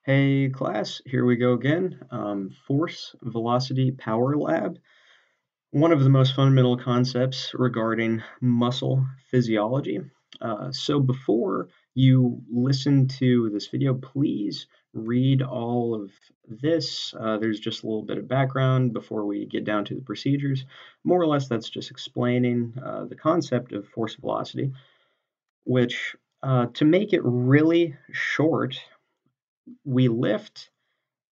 Hey class, here we go again. Force Velocity Power Lab. One of the most fundamental concepts regarding muscle physiology. So before you listen to this video, please read all of this. There's just a little bit of background before we get down to the procedures. More or less, that's just explaining the concept of force velocity, which to make it really short, we lift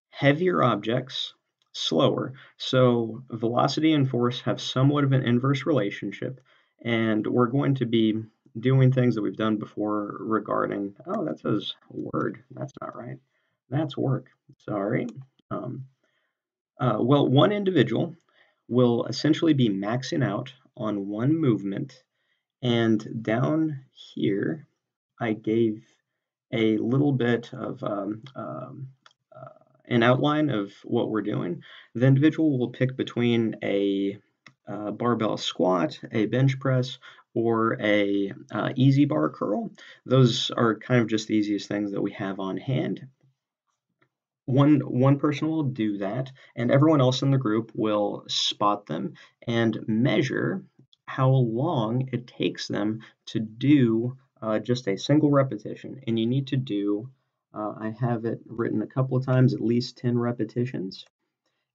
heavier objects slower. So velocity and force have somewhat of an inverse relationship, and we're going to be doing things that we've done before regarding, oh, that says word. That's not right. That's work. Sorry. Um, well, one individual will essentially be maxing out on one movement, and down here, I gave a little bit of an outline of what we're doing. The individual will pick between a barbell squat, a bench press, or a easy bar curl. Those are kind of just the easiest things that we have on hand. One person will do that, and everyone else in the group will spot them and measure how long it takes them to do just a single repetition. And you need to do, I have it written a couple of times, at least 10 repetitions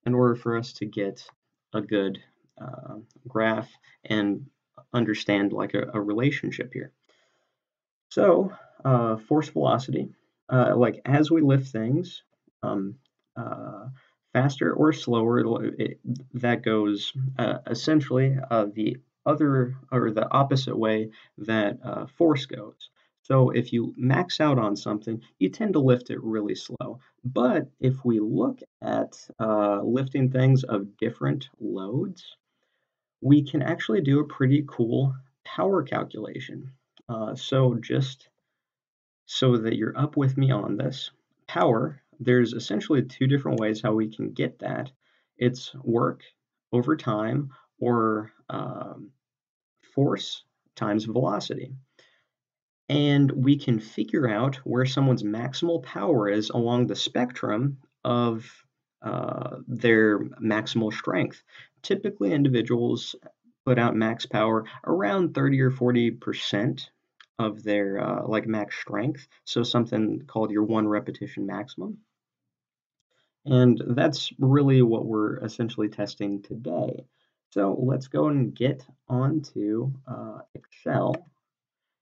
in order for us to get a good graph and understand like a relationship here. So, force velocity, like as we lift things, um, uh, faster or slower, that goes essentially the other or the opposite way that force goes. So if you max out on something, you tend to lift it really slow. But if we look at lifting things of different loads, we can actually do a pretty cool power calculation. So just so that you're up with me on this, power, there's essentially two different ways how we can get that. It's work over time or force times velocity. And we can figure out where someone's maximal power is along the spectrum of their maximal strength. Typically, individuals put out max power around 30 or 40% of their like max strength. So something called your one repetition maximum. And that's really what we're essentially testing today. So let's go and get onto Excel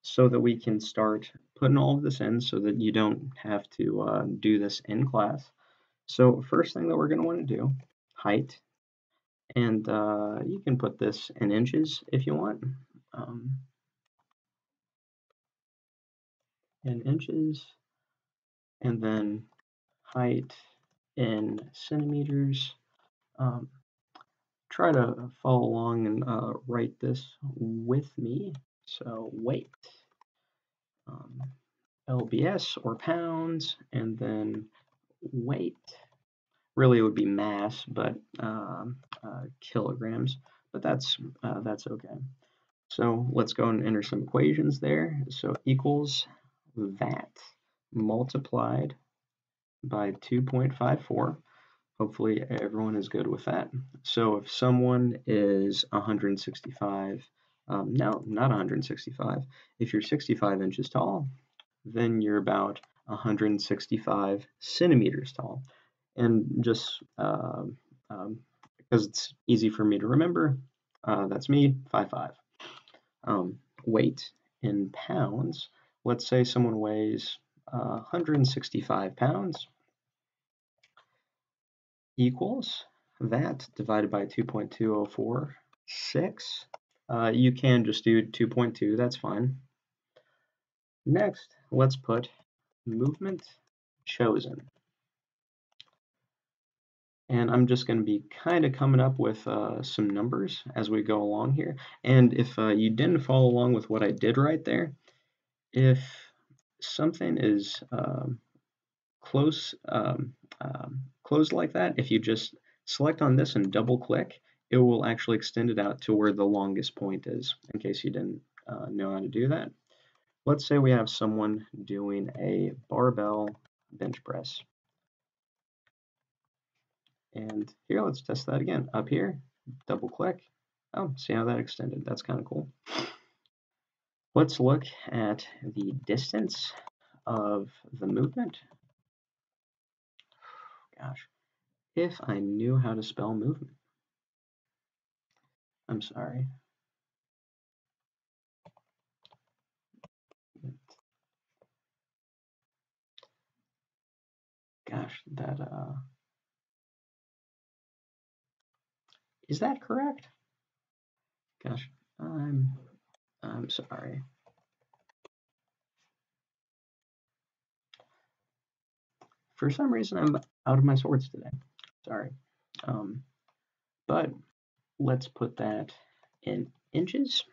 so that we can start putting all of this in so that you don't have to do this in class. So first thing that we're going to want to do, height, and you can put this in inches if you want. Um, in inches, and then height in centimeters. Um, Try to follow along and write this with me. So weight, um, lbs or pounds, and then weight. Really, it would be mass, but kilograms. But that's okay. So let's go and enter some equations there. So equals that multiplied by 2.54. Hopefully everyone is good with that. So if someone is 165, no, not 165. If you're 65 inches tall, then you're about 165 centimeters tall. And just because it's easy for me to remember, that's me, 5'5". Weight in pounds, let's say someone weighs 165 pounds equals that divided by 2.2046. You can just do 2.2, that's fine. Next, let's put movement chosen. And I'm just going to be kind of coming up with some numbers as we go along here. And if you didn't follow along with what I did right there, if something is close closed like that, if you just select on this and double click, it will actually extend it out to where the longest point is, in case you didn't know how to do that. Let's say we have someone doing a barbell bench press. And here, let's test that again. Up here, double click. Oh, see how that extended? That's kind of cool. Let's look at the distance of the movement. Gosh, if I knew how to spell movement. I'm sorry. Gosh, that is that correct? Gosh, I'm sorry. For some reason, I'm out of my sorts today. Sorry. But let's put that in inches.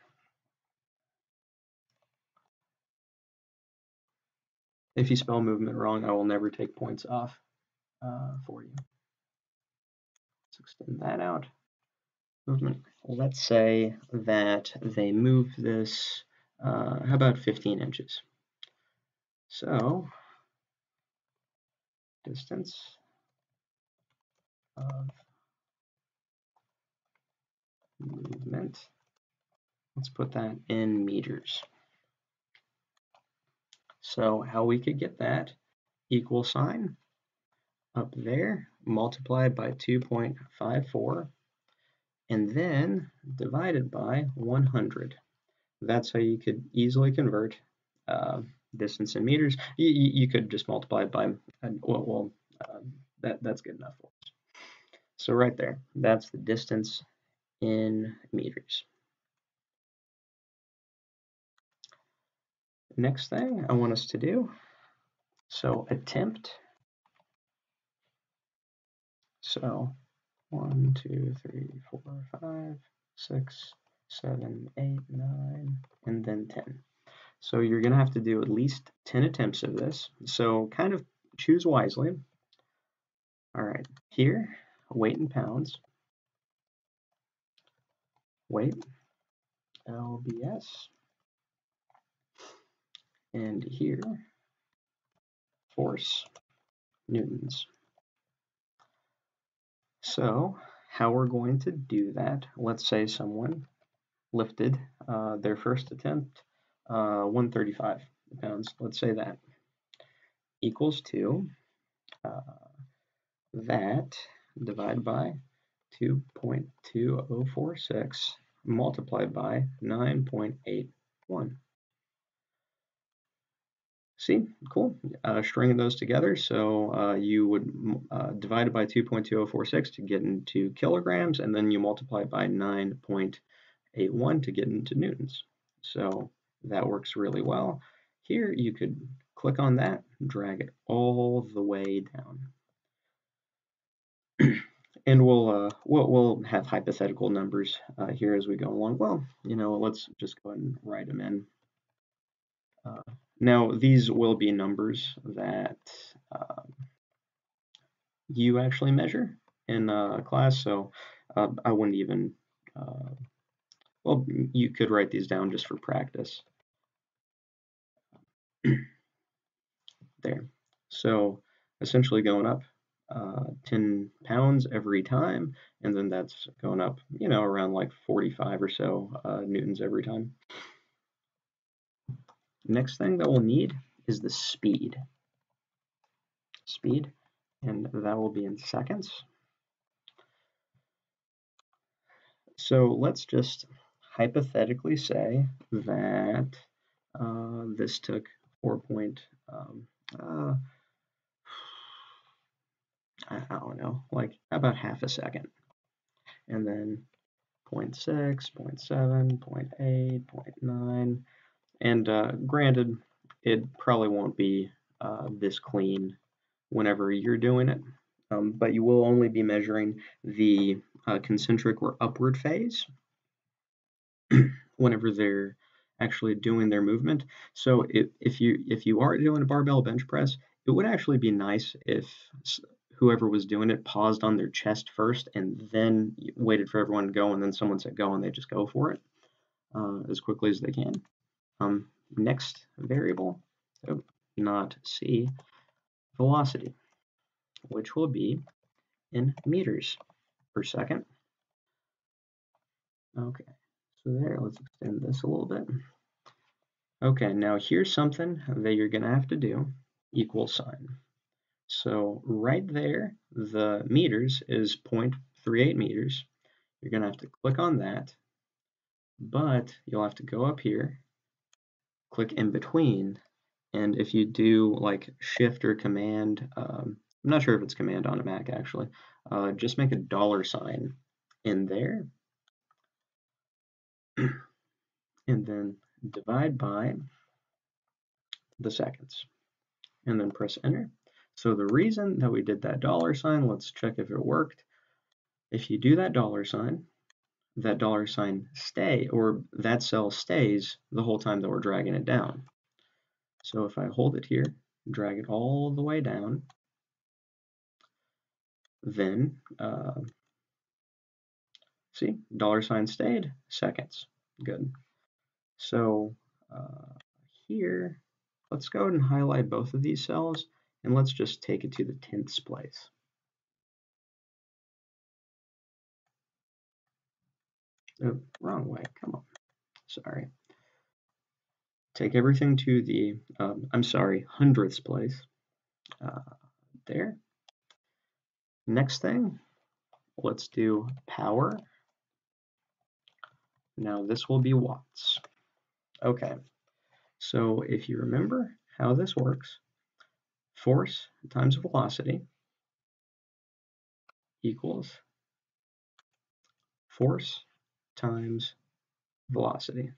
If you spell movement wrong, I will never take points off for you. Let's extend that out. Movement. Let's say that they move this, how about 15 inches? So, distance of movement, let's put that in meters. So how we could get that, equal sign up there, multiplied by 2.54, and then divided by 100. That's how you could easily convert distance in meters. You could just multiply it by, that's good enough for us. So right there, that's the distance in meters. Next thing I want us to do, so attempt. So 1, 2, 3, 4, 5, 6, 7, 8, 9, and then 10. So you're going to have to do at least 10 attempts of this. So kind of choose wisely. All right, here, weight in pounds. Weight, LBS. And here, force, newtons. So how we're going to do that, let's say someone lifted their first attempt 135 pounds, let's say that, equals to that divided by 2.2046 multiplied by 9.81. See, cool. Stringing those together, so you would divide it by 2.2046 to get into kilograms, and then you multiply it by 9.81 to get into newtons. So that works really well. Here you could click on that, drag it all the way down. And we'll have hypothetical numbers here as we go along. Well, let's just go ahead and write them in. Now these will be numbers that you actually measure in class, so I wouldn't even. Well, you could write these down just for practice. There. So essentially going up 10 pounds every time, and then that's going up, around like 45 or so newtons every time. Next thing that we'll need is the speed. Speed, and that will be in seconds. So let's just hypothetically say that this took 4 I don't know, like about half a second. And then 0.6, 0.7, 0.8, 0.9. And granted, it probably won't be this clean whenever you're doing it, but you will only be measuring the concentric or upward phase whenever they're actually doing their movement. So if you are doing a barbell bench press, it would actually be nice if whoever was doing it paused on their chest first and then waited for everyone to go, and then someone said go and they just go for it as quickly as they can. Next variable, not C, velocity, which will be in meters per second. Okay, so there, let's extend this a little bit. Okay, now here's something that you're gonna have to do, equal sign. So right there, the meters is 0.38 meters. You're gonna have to click on that, but you'll have to go up here, click in between, and if you do like Shift or Command, I'm not sure if it's Command on a Mac actually, just make a $ in there, and then divide by the seconds, and then press Enter. So the reason that we did that $, let's check if it worked. If you do that $, that $ stay, or that cell stays the whole time that we're dragging it down. So if I hold it here, drag it all the way down, then see, $ stayed, seconds. Good. So here, let's go ahead and highlight both of these cells, and let's just take it to the 10ths place. Oh, wrong way, come on, sorry. Take everything to the, I'm sorry, 100ths place. There. Next thing, let's do power. Now this will be watts. Okay, so if you remember how this works, force times velocity equals force times velocity.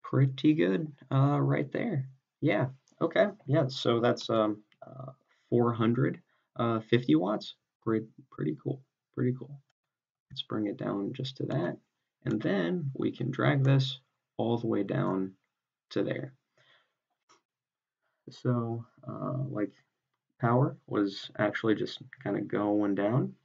Pretty good right there. Yeah, okay, yeah, so that's 450 watts. Pretty cool, pretty cool. Let's bring it down just to that, and then we can drag this all the way down to there. So like power was actually just kind of going down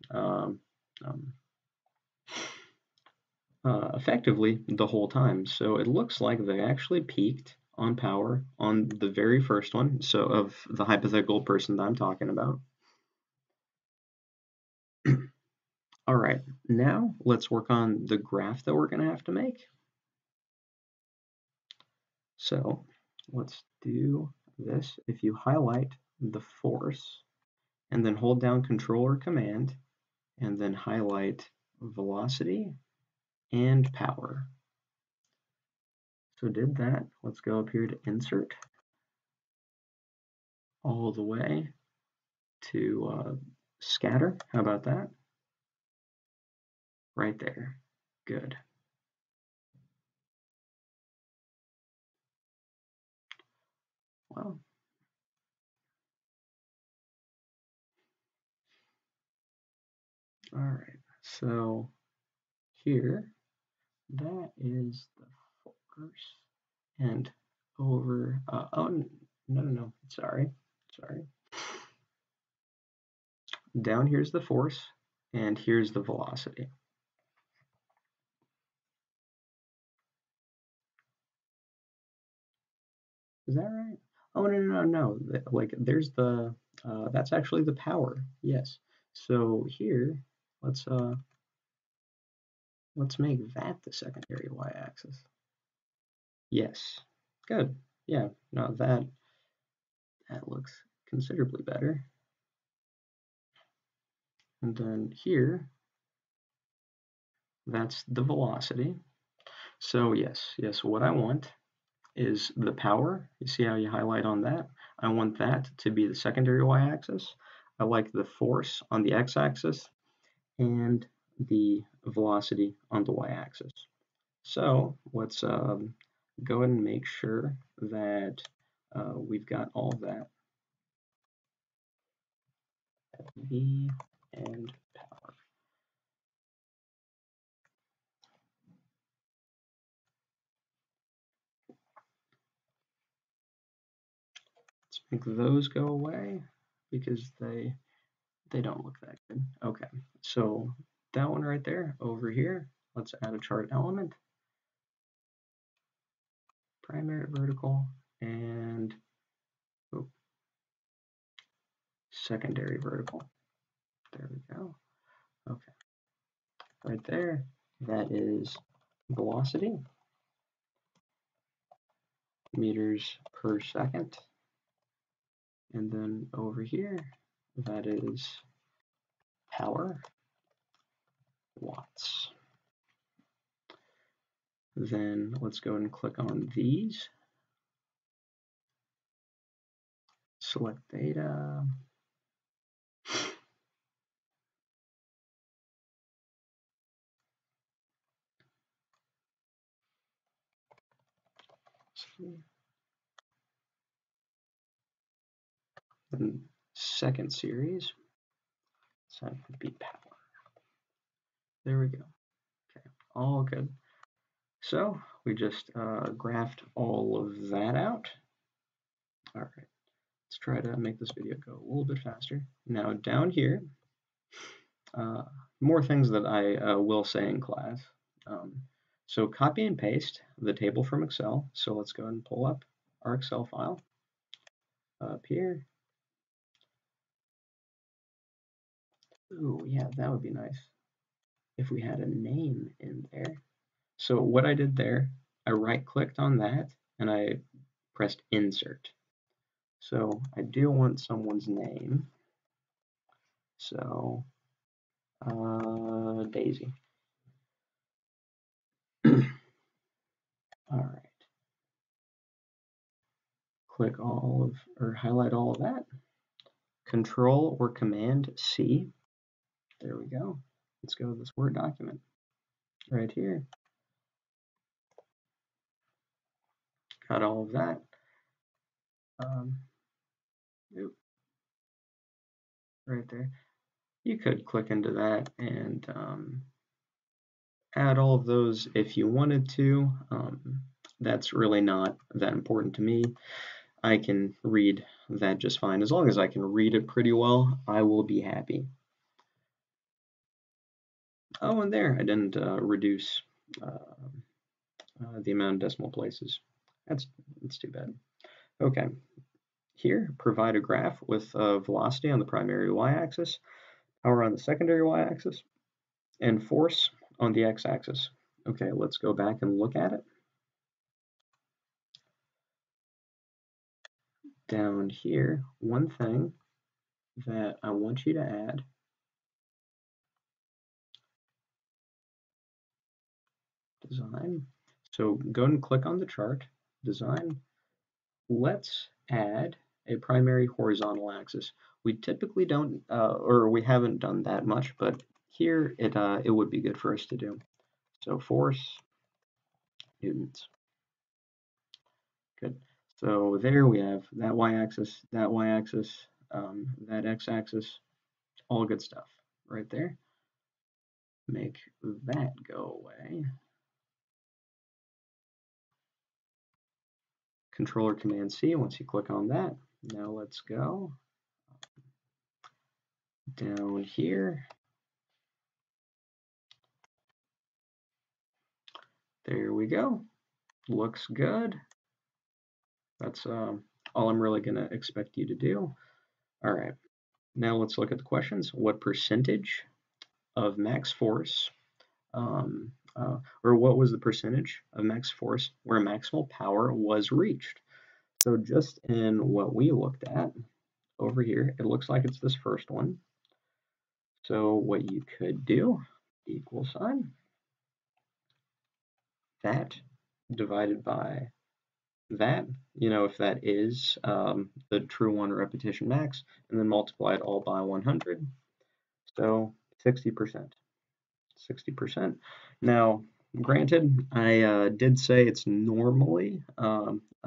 effectively the whole time. So it looks like they actually peaked on power on the very first one, so of the hypothetical person that I'm talking about. All right, now let's work on the graph that we're going to have to make. So let's do this. If you highlight the force and then hold down Control or Command and then highlight velocity and power. So did that. Let's go up here to Insert all the way to Scatter. How about that? Right there. Good. Well, all right. So here, that is the force, and over. Oh no! Sorry. Down here's the force, and here's the velocity. Is that right? Oh no! Like there's the that's actually the power. Yes. So here, let's make that the secondary y-axis. Yes. Good. Yeah. No, that looks considerably better. And then here, that's the velocity. So yes, what I want is the power. You see how you highlight on that? I want that to be the secondary y-axis. I like the force on the x-axis and the velocity on the y-axis. So let's go ahead and make sure that we've got all of that. V and power. Let's make those go away because they don't look that good. Okay, so that one right there over here, let's add a chart element, primary vertical, and secondary vertical. There we go. Okay, right there, that is velocity, meters per second. And then over here, that is power, watts. Then let's go and click on these. Select data. Then second series, so that would be power. There we go. Okay, all good. So we just graphed all of that out. All right, let's try to make this video go a little bit faster. Now down here, more things that I will say in class. So copy and paste the table from Excel. So let's go and pull up our Excel file up here. Ooh, yeah, that would be nice if we had a name in there. So what I did there, I right-clicked on that and I pressed Insert. So I do want someone's name. So Daisy. All right. Click all of, or highlight all of that. Control or Command C. There we go. Let's go to this Word document right here. Got all of that. Right there. You could click into that and add all of those if you wanted to. That's really not that important to me. I can read that just fine. As long as I can read it pretty well, I will be happy. Oh, and there, I didn't reduce the amount of decimal places. That's too bad. Okay, here, provide a graph with velocity on the primary y-axis, power on the secondary y-axis, and force on the x-axis. Okay, let's go back and look at it. Down here, one thing that I want you to add design. So go and click on the chart, design. Let's add a primary horizontal axis. We typically don't, or we haven't done that much, but here it would be good for us to do. So force newtons. Good. So there we have that y-axis, that x-axis, all good stuff right there. Make that go away. Control or Command C once you click on that. Now let's go down here. There we go. Looks good. That's all I'm really going to expect you to do. All right. Now let's look at the questions. What percentage of max force, or what was the percentage of max force where maximal power was reached? So just in what we looked at over here, it looks like it's this first one. So what you could do, equal sign, that divided by that, if that is the true one repetition max, and then multiply it all by 100. So 60%. 60%. Now, granted, I did say it's normally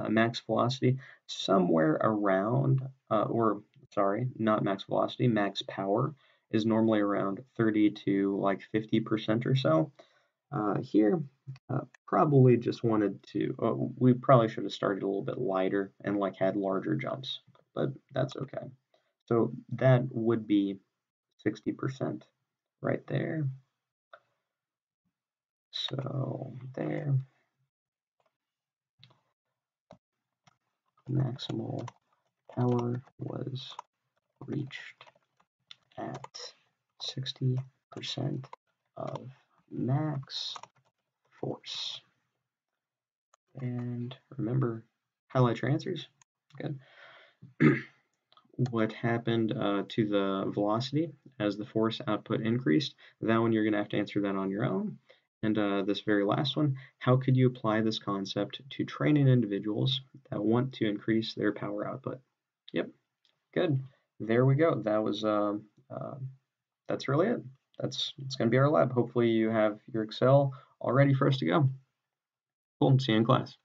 max velocity somewhere around, not max velocity, max power is normally around 30 to like 50% or so. Here, probably just wanted to, we probably should have started a little bit lighter and like had larger jumps, but that's okay. So that would be 60% right there. So there, maximal power was reached at 60% of max force. And remember, highlight your answers. Good. What happened to the velocity as the force output increased? That one you're going to have to answer that on your own. And this very last one, how could you apply this concept to training individuals that want to increase their power output? Yep, good. There we go. That was that's really it. It's going to be our lab. Hopefully you have your Excel all ready for us to go. Cool. See you in class.